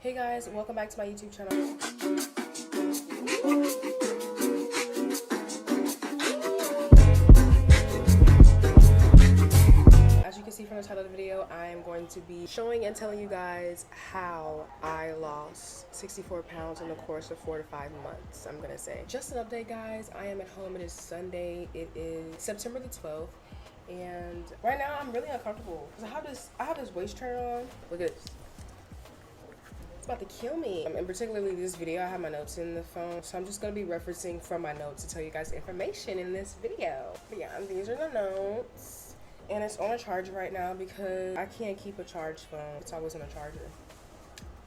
Hey guys, welcome back to my YouTube channel. As you can see from the title of the video, I am going to be showing and telling you guys how I lost 64 pounds in the course of 4 to 5 months, I'm gonna say. Just an update, guys. I am at home. It is Sunday. It is September the 12th. And right now I'm really uncomfortable because I have this waist trainer on. Look at this. It's about to kill me. And particularly this video, I have my notes in the phone, so I'm just gonna be referencing from my notes to tell you guys information in this video. But yeah, these are the notes. And it's on a charger right now because I can't keep a charged phone. It's always on a charger.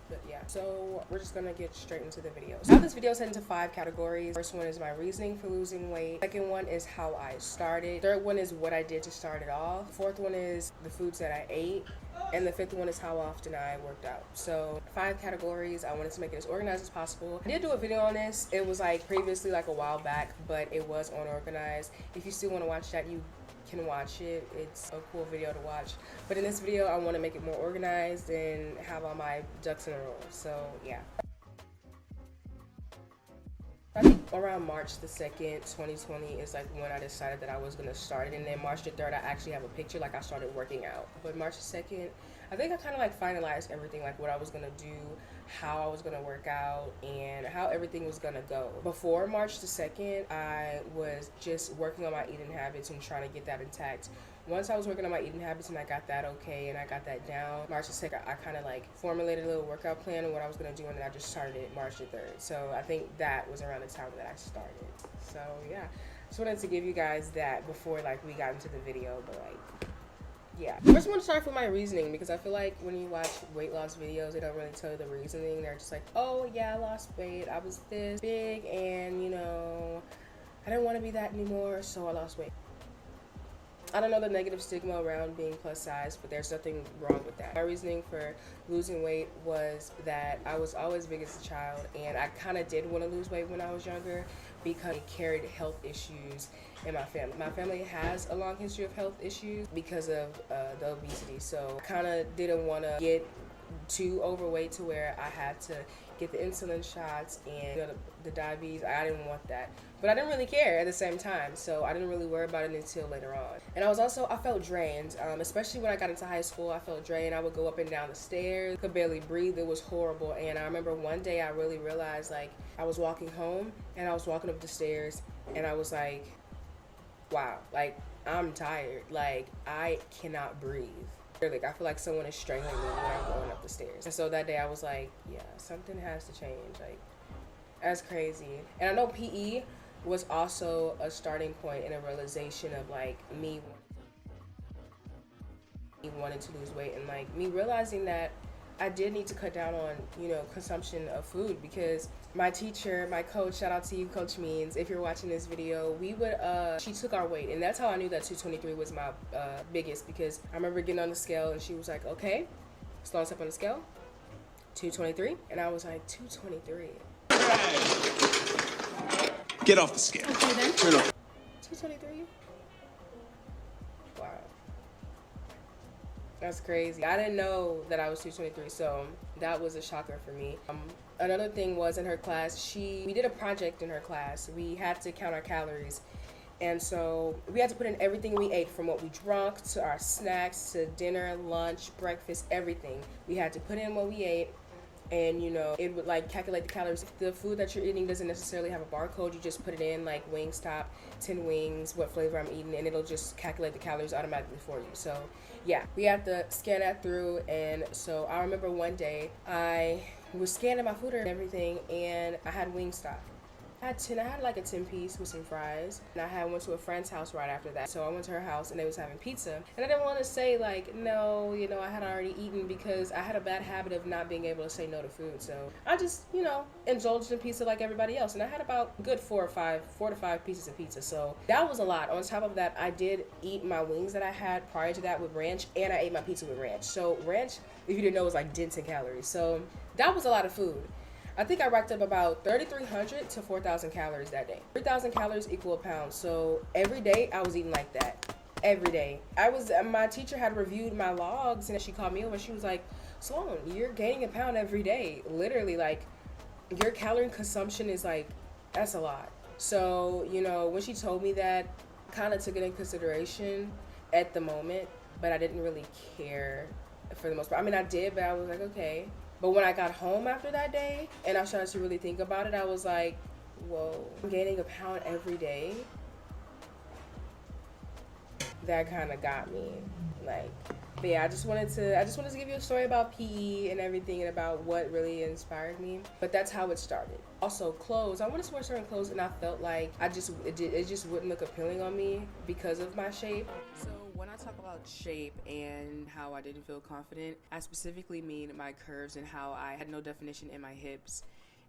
But yeah, so we're just gonna get straight into the video. So this video is into 5 categories. First one is my reasoning for losing weight. Second one is how I started. Third one is what I did to start it off. Fourth one is the foods that I ate. And the fifth one is how often I worked out. So 5 categories. I wanted to make it as organized as possible. I did do a video on this. It was like previously, like a while back, but it was unorganized. If you still want to watch that, you can watch it. It's a cool video to watch, but in this video I want to make it more organized and have all my ducks in a row. So yeah, I think around March the 2nd 2020 is like when I decided that I was going to start it, and then March the 3rd I actually have a picture like I started working out. But March the 2nd I think I kind of like finalized everything, like what I was going to do, how I was going to work out, and how everything was going to go. Before March the 2nd, I was just working on my eating habits and trying to get that intact. Once I was working on my eating habits and I got that okay and I got that down, March the 2nd, I kind of like formulated a little workout plan of what I was going to do, and then I just started it March the 3rd. So I think that was around the time that I started. So yeah, just wanted to give you guys that before like we got into the video, but like, yeah. First, I want to start with my reasoning, because I feel like when you watch weight loss videos, they don't really tell you the reasoning. They're just like, oh yeah, I lost weight, I was this big, and you know, I didn't want to be that anymore, so I lost weight. I don't know the negative stigma around being plus size, but there's nothing wrong with that. My reasoning for losing weight was that I was always big as a child, and I kind of did want to lose weight when I was younger because I carried health issues in my family. My family has a long history of health issues because of the obesity, so I kind of didn't want to get too overweight to where I had to get the insulin shots and the diabetes. I didn't want that, but I didn't really care at the same time, so I didn't really worry about it until later on. And I felt drained, especially when I got into high school. I felt drained. I would go up and down the stairs, could barely breathe. It was horrible. And I remember one day I really realized, like, I was walking home and I was walking up the stairs and I was like, wow, like, I'm tired, like I cannot breathe. Like, I feel like someone is strangling me when I'm going up the stairs. And so that day I was like, yeah, something has to change. Like, that's crazy. And I know PE was also a starting point and a realization of like me wanting to lose weight, and like me realizing that I did need to cut down on, you know, consumption of food, because my teacher, my coach, shout out to you, Coach Means, if you're watching this video, she took our weight, and that's how I knew that 223 was my biggest, because I remember getting on the scale and she was like, okay, slow us up on the scale, 223, and I was like, 223. Get off the scale. Okay then. 223? Wow. That's crazy. I didn't know that I was 223, so that was a shocker for me. Another thing was in her class, we did a project in her class. We had to count our calories. And so we had to put in everything we ate, from what we drank to our snacks to dinner, lunch, breakfast, everything. We had to put in what we ate, and you know, it would like calculate the calories. The food that you're eating doesn't necessarily have a barcode. You just put it in, like Wingstop, 10 wings, what flavor I'm eating, and it'll just calculate the calories automatically for you. So yeah, we have to scan that through. And so I remember one day I was scanning my food and everything, and I had Wingstop. I had like a 10-piece with some fries, and I went to a friend's house right after that. So I went to her house and they was having pizza, and I didn't want to say like no, you know, I had already eaten, because I had a bad habit of not being able to say no to food. So I just, you know, indulged in pizza like everybody else, and I had about good 4 to 5 pieces of pizza. So that was a lot. On top of that, I did eat my wings that I had prior to that with ranch, and I ate my pizza with ranch. So ranch, if you didn't know, was like dense in calories. So that was a lot of food. I think I racked up about 3,300 to 4,000 calories that day. 3,000 calories equal a pound. So every day I was eating like that. Every day. My teacher had reviewed my logs, and she called me over. She was like, Sloan, you're gaining a pound every day. Literally, like, your calorie consumption is like, that's a lot. So, you know, when she told me that, kind of took it in consideration at the moment, but I didn't really care for the most part. I mean, I did, but I was like, okay. But when I got home after that day and I started to really think about it, I was like, whoa, I'm gaining a pound every day. That kind of got me. Like, but yeah, I just wanted to give you a story about PE and everything and about what really inspired me. But that's how it started. Also, clothes. I wanted to wear certain clothes, and I felt like it just wouldn't look appealing on me because of my shape. So when I talk about shape and how I didn't feel confident, I specifically mean my curves and how I had no definition in my hips.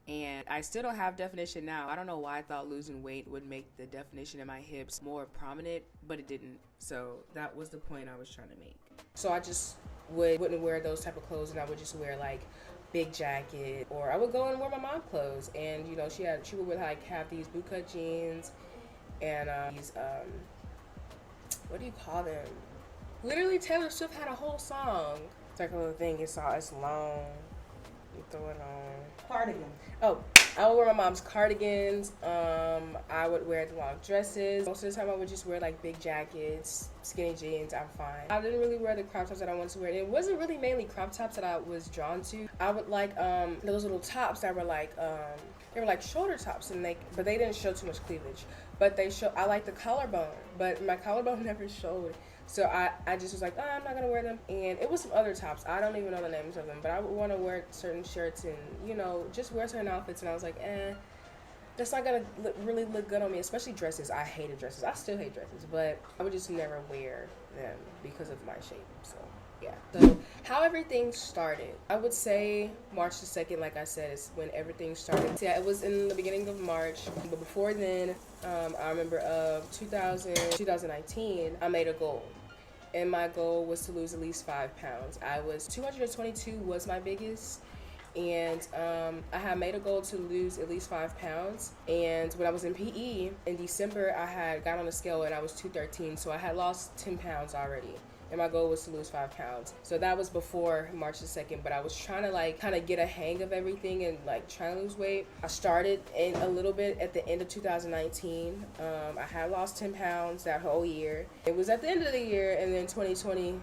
And I still don't have definition now. I don't know why I thought losing weight would make the definition in my hips more prominent, but it didn't. So that was the point I was trying to make. So I just wouldn't wear those type of clothes, and I would just wear like big jacket, or I would go and wear my mom clothes. And you know, she would like have these bootcut jeans and these what do you call them? Literally, Taylor Swift had a whole song. It's like a little thing. It's long. You throw it on. Cardigan. Oh, I would wear my mom's cardigans. I would wear the long dresses. Most of the time, I would just wear like big jackets, skinny jeans. I'm fine. I didn't really wear the crop tops that I wanted to wear. And it wasn't really mainly crop tops that I was drawn to. I would like those little tops that were like they were like shoulder tops, and but they didn't show too much cleavage. But I like the collarbone, but my collarbone never showed. So I just was like, oh, I'm not going to wear them. And it was some other tops. I don't even know the names of them. But I would want to wear certain shirts and, you know, just wear certain outfits. And I was like, that's not going to really look good on me, especially dresses. I hated dresses. I still hate dresses. But I would just never wear them because of my shape. So, yeah. So, how everything started. I would say March the 2nd, like I said, is when everything started. So, yeah, it was in the beginning of March. But before then, I remember 2019, I made a goal. And my goal was to lose at least 5 pounds. 222 was my biggest. And I had made a goal to lose at least 5 pounds. And when I was in PE in December, I had got on the scale and I was 213. So I had lost 10 pounds already. And my goal was to lose 5 pounds. So that was before March the 2nd, but I was trying to like kind of get a hang of everything and like trying to lose weight. I started in a little bit at the end of 2019. I had lost 10 pounds that whole year. It was at the end of the year, and then 2020,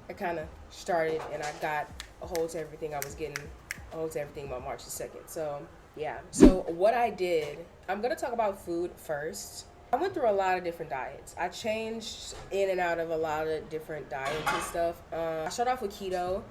I kind of started and I got a hold to everything I was getting, a hold to everything by March the 2nd. So yeah, so what I did, I'm gonna talk about food first. I went through a lot of different diets. I changed in and out of a lot of different diets and stuff. I started off with keto,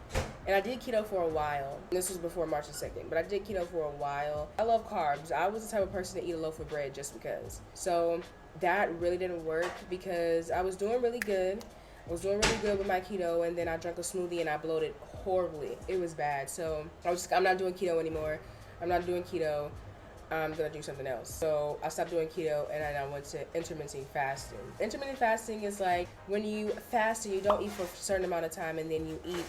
and I did keto for a while. This was before March the 2nd, but I did keto for a while. I love carbs. I was the type of person to eat a loaf of bread just because. So that really didn't work because I was doing really good. I was doing really good with my keto, and then I drank a smoothie and I bloated horribly. It was bad. So I'm not doing keto anymore. I'm not doing keto. I'm gonna do something else. So I stopped doing keto and then I went to intermittent fasting. Intermittent fasting is like when you fast and you don't eat for a certain amount of time and then you eat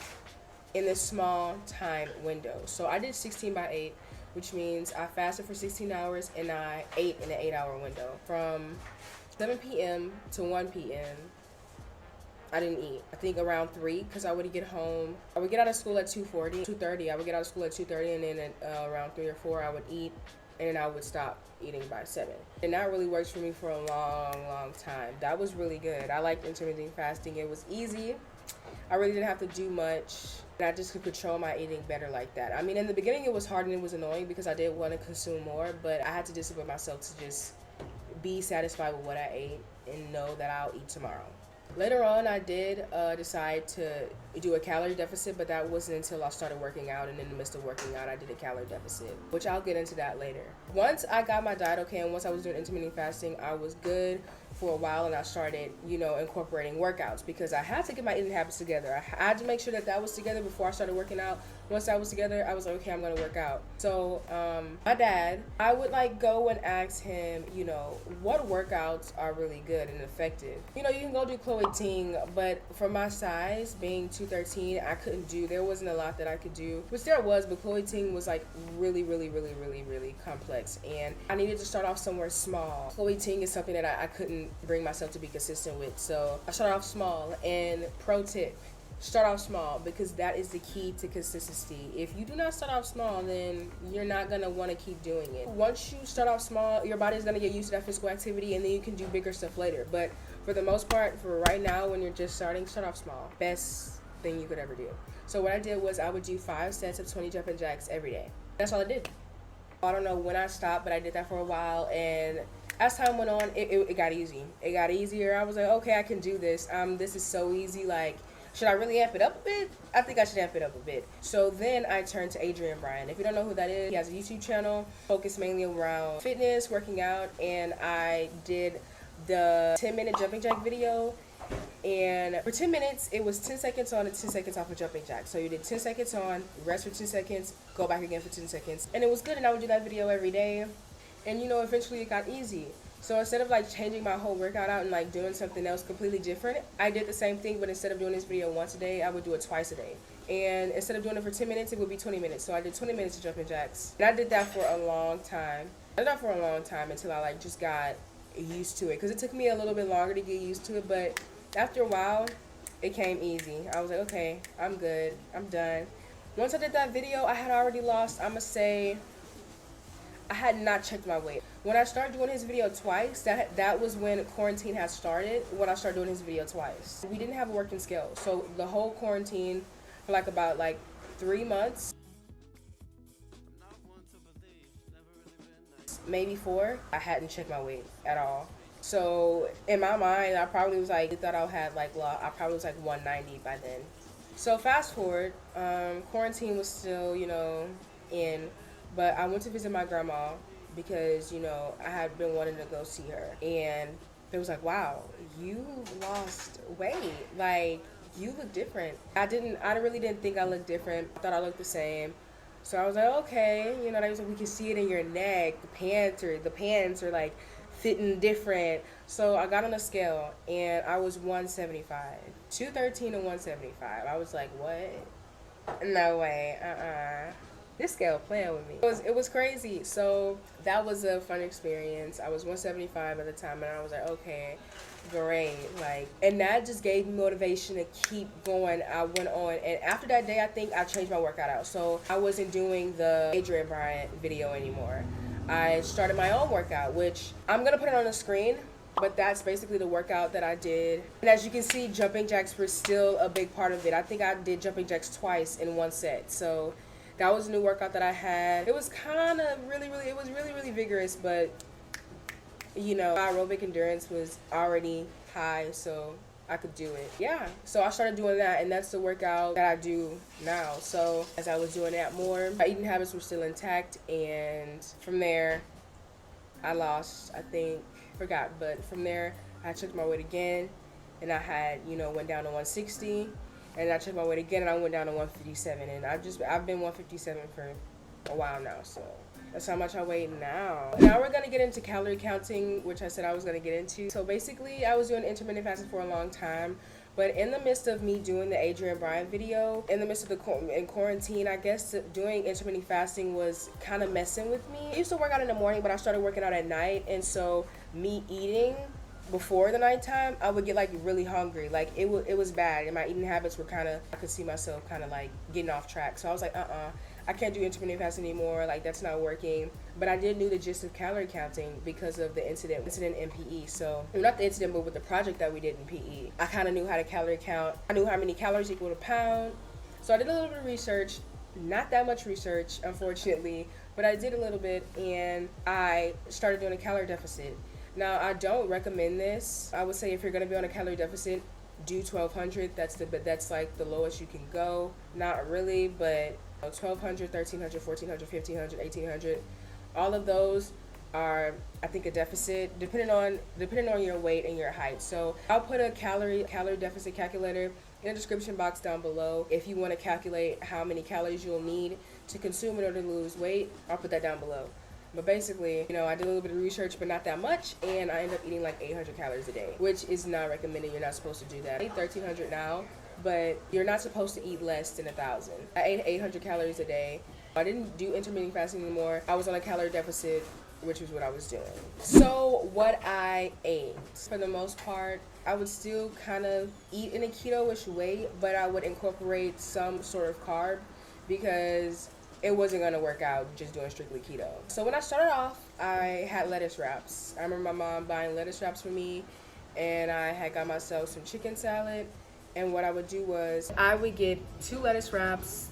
in this small time window. So I did 16/8, which means I fasted for 16 hours and I ate in an 8-hour window. From 7 p.m. to 1 p.m. I didn't eat. I think around 3, because I would get home. I would get out of school at 2:30. I would get out of school at 2:30, and then at around 3 or 4 I would eat, and then I would stop eating by 7. And that really works for me for a long time. That was really good. I liked intermittent fasting. It was easy. I really didn't have to do much. And I just could control my eating better like that. I mean, in the beginning it was hard and it was annoying because I did want to consume more, but I had to discipline myself to just be satisfied with what I ate and know that I'll eat tomorrow. Later on, I did decide to do a calorie deficit, but that wasn't until I started working out, and in the midst of working out, I did a calorie deficit, which I'll get into that later. Once I got my diet okay, and once I was doing intermittent fasting, I was good for a while, and I started, incorporating workouts because I had to get my eating habits together. I had to make sure that was together before I started working out. Once that was together, I was like, okay, I'm going to work out. So my dad, I would go and ask him, what workouts are really good and effective. You can go do Chloe Ting, but for my size, being 213, there wasn't a lot that I could do, which there was, but Chloe Ting was really complex, and I needed to start off somewhere small. Chloe Ting is something that I couldn't bring myself to be consistent with, so I started off small. And pro tip, start off small, because that is the key to consistency. If you do not start off small, then you're not gonna want to keep doing it. Once you start off small, your body's gonna get used to that physical activity, and then you can do bigger stuff later. But for the most part, for right now, when you're just starting, start off small. Best thing you could ever do. So what I did was I would do 5 sets of 20 jumping jacks every day. That's all I did. I don't know when I stopped, but I did that for a while, and as time went on, it got easy. It got easier. I was like, okay, I can do this. This is so easy. Like, should I really amp it up a bit? I think I should amp it up a bit. So then I turned to Adrian Bryant. If you don't know who that is, he has a YouTube channel focused mainly around fitness, working out, and I did the 10-minute jumping jack video. And for 10 minutes, it was 10 seconds on and 10 seconds off of jumping jack. So you did 10 seconds on, rest for 10 seconds, go back again for 10 seconds. And it was good, and I would do that video every day. And you know, eventually it got easy. So instead of like changing my whole workout out and like doing something else completely different, I did the same thing, but instead of doing this video once a day, I would do it twice a day. And instead of doing it for 10 minutes, it would be 20 minutes. So I did 20 minutes of jumping jacks. And I did that for a long time. I did that for a long time until I like just got used to it. Because it took me a little bit longer to get used to it, but after a while, it came easy. I was like, okay, I'm good. I'm done. Once I did that video, I had already lost, I'm going to say, I had not checked my weight. When I started doing his video twice, that was when quarantine had started, when I started doing his video twice. We didn't have a working scale. So the whole quarantine for like about 3 months, maybe 4, I hadn't checked my weight at all. So in my mind, I probably was like, I thought I had I probably was like 190 by then. So fast forward, quarantine was still, you know, in, but I went to visit my grandma because, you know, I had been wanting to go see her. And it was like, wow, you lost weight. Like, you look different. I really didn't think I looked different. I thought I looked the same. So I was like, okay, you know, they was like, we can see it in your neck. The pants are like fitting different. So I got on a scale and I was 175, 213 and 175. I was like, what? No way. This scale playing with me. It was crazy. So that was a fun experience. I was 175 at the time, and I was like, okay, great. And that just gave me motivation to keep going. I went on, and after that day, I think I changed my workout out. So I wasn't doing the Adrian Bryant video anymore. I started my own workout, which I'm gonna put it on the screen. But that's basically the workout that I did. And as you can see, jumping jacks were still a big part of it. I think I did jumping jacks twice in one set. So that was a new workout that I had. It was kind of really vigorous, but you know, my aerobic endurance was already high, so I could do it. Yeah, so I started doing that, and that's the workout that I do now. So as I was doing that more, my eating habits were still intact, and from there, I lost, but from there, I checked my weight again, and I had, you know, went down to 160. And I checked my weight again, and I went down to 157. And I've been 157 for a while now, so that's how much I weigh now. Now we're gonna get into calorie counting, which I said I was gonna get into. So basically, I was doing intermittent fasting for a long time, but in the midst of me doing the Adrian Bryant video, in the midst of in quarantine, I guess doing intermittent fasting was kind of messing with me. I used to work out in the morning, but I started working out at night, and so me eating before the nighttime, I would get really hungry. It was bad, and my eating habits were I could see myself getting off track. So I was like, I can't do intermittent fasting anymore. That's not working. But I did know the gist of calorie counting because of the incident in PE. So not the incident, but with the project that we did in PE, I kind of knew how to calorie count. I knew how many calories equal a pound. So I did a little bit of research. Not that much research, unfortunately, but I did a little bit, and I started doing a calorie deficit. Now, I don't recommend this. I would say if you're going to be on a calorie deficit, do 1,200. That's the lowest you can go. Not really, but 1,200, 1,300, 1,400, 1,500, 1,800. All of those are, I think, a deficit depending on your weight and your height. So I'll put a calorie deficit calculator in the description box down below. If you want to calculate how many calories you'll need to consume in order to lose weight, I'll put that down below. But basically, you know, I did a little bit of research, but not that much, and I ended up eating 800 calories a day, which is not recommended. You're not supposed to do that. I eat 1,300 now, but you're not supposed to eat less than 1,000. I ate 800 calories a day. I didn't do intermittent fasting anymore. I was on a calorie deficit which was what I was doing. So what I ate, for the most part, I would still kind of eat in a keto-ish way, but I would incorporate some sort of carb because it wasn't gonna work out just doing strictly keto. So when I started off, I had lettuce wraps. I remember my mom buying lettuce wraps for me, and I had got myself some chicken salad. And what I would do was I would get 2 lettuce wraps,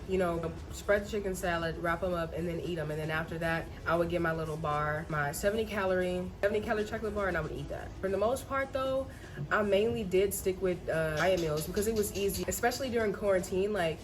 you know, spread the chicken salad, wrap them up, and then eat them. And then after that, I would get my little bar, my 70 calorie chocolate bar, and I would eat that. For the most part though, I mainly did stick with diet meals because it was easy, especially during quarantine. Like,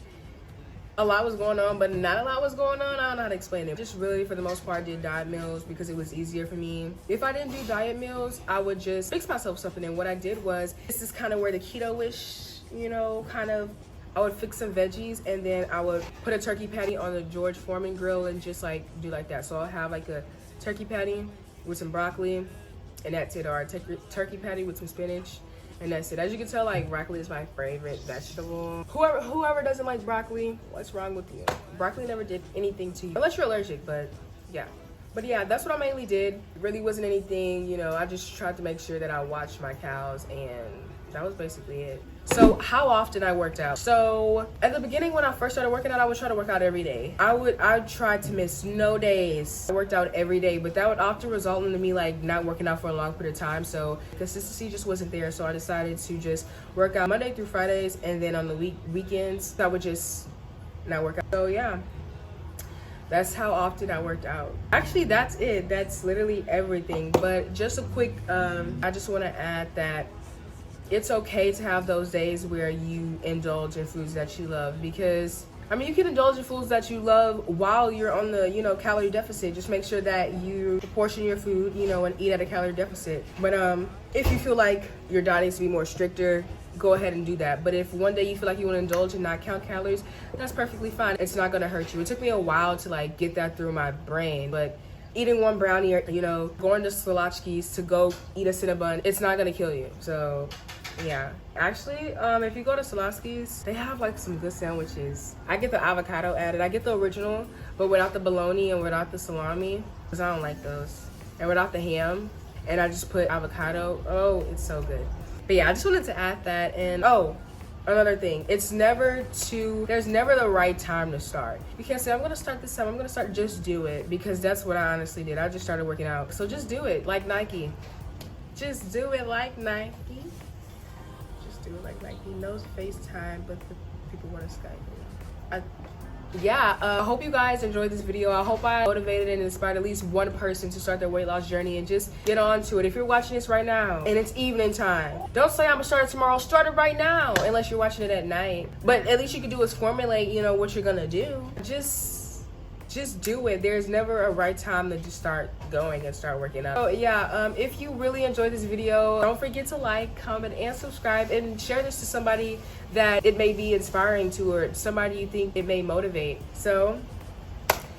a lot was going on, but not a lot was going on. I don't know how to explain it. Just really, for the most part, did diet meals because it was easier for me. If I didn't do diet meals, I would just fix myself something. And what I did was, this is kind of where the keto-ish, you know, kind of, I would fix some veggies, and then I would put a turkey patty on the George Foreman grill and just like do like that. So I'll have like a turkey patty with some broccoli, and that's it, or a turkey patty with some spinach. And that's it. As you can tell, like, broccoli is my favorite vegetable. Whoever doesn't like broccoli, what's wrong with you? Broccoli never did anything to you, unless you're allergic, but yeah. But yeah, that's what I mainly did. It really wasn't anything, you know, I just tried to make sure that I watched my cows, and that was basically it. So how often I worked out? So at the beginning, when I first started working out, I would try to work out every day. I tried to miss no days. I worked out every day, but that would often result into me like not working out for a long period of time. So consistency just wasn't there. So I decided to just work out Monday through Fridays, and then on the weekends, I would just not work out. So yeah, that's how often I worked out. Actually, that's it. That's literally everything. But just a quick, I just want to add that it's okay to have those days where you indulge in foods that you love, because I mean, you can indulge in foods that you love while you're on the, you know, calorie deficit. Just make sure that you portion your food, you know, and eat at a calorie deficit. But if you feel like your diet needs to be more stricter, go ahead and do that. But if one day you feel like you want to indulge and not count calories, that's perfectly fine. It's not going to hurt you. It took me a while to like get that through my brain, but eating one brownie, or, you know, going to Slovaczki's to go eat a Cinnabon, it's not going to kill you. So yeah, actually, if you go to Slovaczki's, they have like some good sandwiches. I get the avocado added. I get the original, but without the bologna and without the salami, because I don't like those. And without the ham, and I just put avocado. Oh, it's so good. But yeah, I just wanted to add that. And oh, another thing, there's never the right time to start. You can't say, I'm gonna start this time, I'm gonna start, just do it, because that's what I honestly did. I just started working out. So just do it like Nike. Just do it like Nike. Do it like Nike. Knows FaceTime, but the people want to Skype. I hope you guys enjoyed this video. I hope I motivated and inspired at least one person to start their weight loss journey, and just get on to it. If you're watching this right now and it's evening time, don't say I'm gonna start it tomorrow. Start it right now, unless you're watching it at night. But at least you can do is formulate, you know, what you're gonna do. Just do it. There's never a right time to just start going and start working out. So yeah, if you really enjoyed this video, don't forget to like, comment, and subscribe, and share this to somebody that it may be inspiring to, or somebody you think it may motivate. So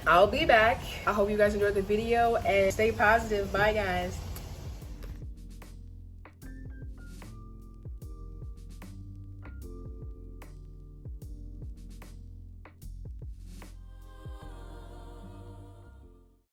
I'll be back. I hope you guys enjoyed the video, and stay positive. Bye guys.